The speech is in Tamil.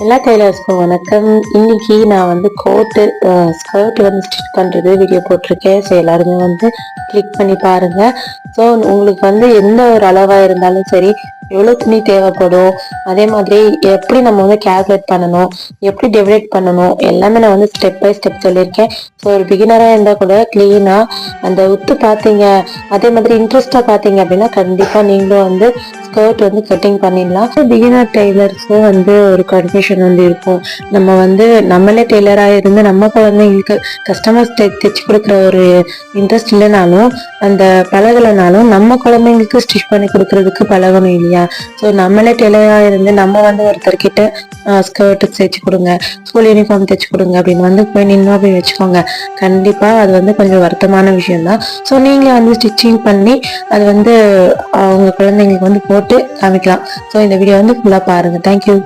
எல்லா டெய்லர்ஸ்க்கும் வணக்கம். இன்னைக்கு நான் வந்து கோட்டு ஸ்கர்ட் வந்து ஸ்டிச் பண்றது வீடியோ போட்டிருக்கேன். ஸோ எல்லாருமே வந்து கிளிக் பண்ணி பாருங்க. ஸோ உங்களுக்கு வந்து எந்த ஒரு அளவா இருந்தாலும் சரி, எவ்வளோ துணி தேவைப்படும், அதே மாதிரி எப்படி நம்ம வந்து கேல்குலேட் பண்ணணும், எப்படி டிவைட் பண்ணணும், எல்லாமே நான் வந்து ஸ்டெப் பை ஸ்டெப் சொல்லியிருக்கேன். ஸோ ஒரு பிகினராக இருந்தால் கூட கிளீனாக அந்த உத்து பார்த்தீங்க, அதே மாதிரி இன்ட்ரெஸ்டாக பார்த்தீங்க அப்படின்னா கண்டிப்பாக நீங்களும் வந்து ஸ்கர்ட் வந்து கட்டிங் பண்ணிடலாம். பிகினர் டெய்லர்ஸும் வந்து ஒரு கன்ஃபியூஷன் வந்து இருக்கும். நம்ம வந்து நம்மளே டெய்லராக இருந்து நம்ம குழந்தைங்களுக்கு கஸ்டமர்ஸ் தைச்சு கொடுக்குற ஒரு இன்ட்ரெஸ்ட் இல்லைனாலும், அந்த பழகலைனாலும் நம்ம குழந்தைங்களுக்கு ஸ்டிச் பண்ணி கொடுக்கறதுக்கு பழகணும் இல்லையா? ஸோ நம்மளே டெய்லராக இருந்து நம்ம வந்து ஒருத்தர்கிட்ட ஸ்கர்ட் தைச்சு கொடுங்க, ஸ்கூல் யூனிஃபார்ம் தைச்சு கொடுங்க அப்படின்னு வந்து போய் நின்று போய் வச்சுக்கோங்க. கண்டிப்பாக அது வந்து கொஞ்சம் வருத்தமான விஷயம்தான். ஸோ நீங்கள் வந்து ஸ்டிச்சிங் பண்ணி அது வந்து அவங்க குழந்தைங்களுக்கு வந்து போட்டு காமிக்கலாம். ஸோ இந்த வீடியோ வந்து ஃபுல்லாக பாருங்கள். தேங்க்யூ.